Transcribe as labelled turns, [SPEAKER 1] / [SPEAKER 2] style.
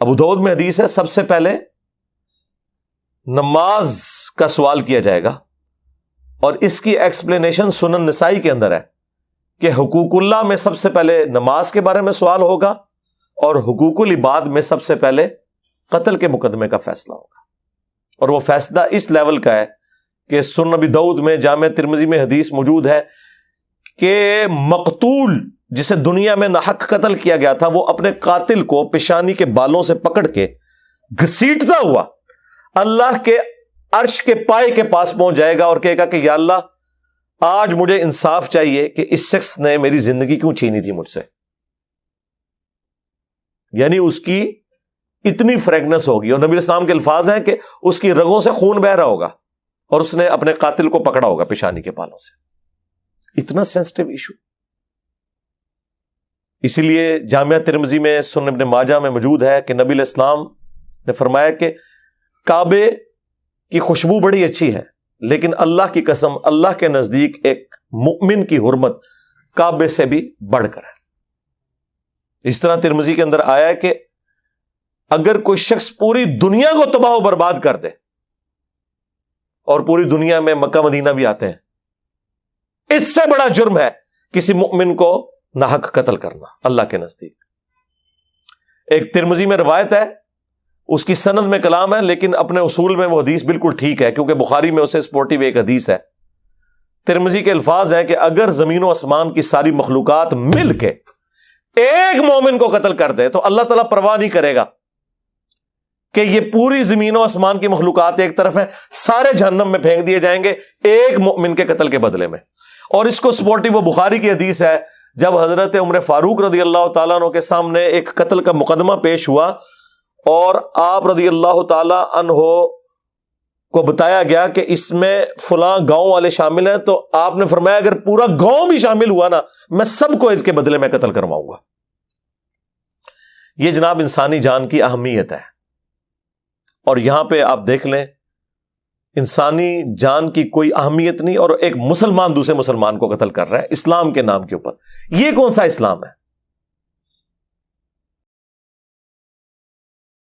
[SPEAKER 1] ابو داؤد میں حدیث ہے سب سے پہلے نماز کا سوال کیا جائے گا، اور اس کی ایکسپلینیشن سنن نسائی کے اندر ہے کہ حقوق اللہ میں سب سے پہلے نماز کے بارے میں سوال ہوگا، اور حقوق العباد میں سب سے پہلے قتل کے مقدمے کا فیصلہ ہوگا. اور وہ فیصلہ اس لیول کا ہے کہ سنن ابی داؤد میں، جامع ترمذی میں حدیث موجود ہے کہ مقتول جسے دنیا میں ناحق قتل کیا گیا تھا، وہ اپنے قاتل کو پیشانی کے بالوں سے پکڑ کے گھسیٹتا ہوا اللہ کے عرش کے پائے کے پاس پہنچ جائے گا اور کہے گا کہ یا اللہ آج مجھے انصاف چاہیے کہ اس شخص نے میری زندگی کیوں چھینی تھی مجھ سے. یعنی اس کی اتنی فریگنس ہوگی، اور نبی اسلام کے الفاظ ہیں کہ اس کی رگوں سے خون بہ رہا ہوگا اور اس نے اپنے قاتل کو پکڑا ہوگا پیشانی کے بالوں سے. اتنا سینسٹیو ایشو. اسی لیے جامعہ ترمذی میں، سنن ابن ماجہ میں موجود ہے کہ نبی الاسلام نے فرمایا کہ کعبے کی خوشبو بڑی اچھی ہے، لیکن اللہ کی قسم اللہ کے نزدیک ایک مؤمن کی حرمت کعبے سے بھی بڑھ کر ہے. اس طرح ترمذی کے اندر آیا ہے کہ اگر کوئی شخص پوری دنیا کو تباہ و برباد کر دے، اور پوری دنیا میں مکہ مدینہ بھی آتے ہیں، اس سے بڑا جرم ہے کسی مؤمن کو ناحق قتل کرنا اللہ کے نزدیک. ایک ترمذی میں روایت ہے، اس کی سند میں کلام ہے، لیکن اپنے اصول میں وہ حدیث بالکل ٹھیک ہے، کیونکہ بخاری میں اسے سپورٹیو ایک حدیث ہے. ترمذی کے الفاظ ہیں کہ اگر زمین و آسمان کی ساری مخلوقات مل کے ایک مومن کو قتل کر دے تو اللہ تعالیٰ پرواہ نہیں کرے گا کہ یہ پوری زمین و آسمان کی مخلوقات ایک طرف ہیں، سارے جہنم میں پھینک دیے جائیں گے ایک مومن کے قتل کے بدلے میں. اور اس کو سپورٹیو وہ بخاری کی حدیث ہے، جب حضرت عمر فاروق رضی اللہ تعالیٰ عنہ کے سامنے ایک قتل کا مقدمہ پیش ہوا اور آپ رضی اللہ تعالیٰ عنہ کو بتایا گیا کہ اس میں فلاں گاؤں والے شامل ہیں، تو آپ نے فرمایا اگر پورا گاؤں بھی شامل ہوا نا، میں سب کو اس کے بدلے میں قتل کرواؤں گا. یہ جناب انسانی جان کی اہمیت ہے. اور یہاں پہ آپ دیکھ لیں، انسانی جان کی کوئی اہمیت نہیں، اور ایک مسلمان دوسرے مسلمان کو قتل کر رہا ہے اسلام کے نام کے اوپر. یہ کون سا اسلام ہے؟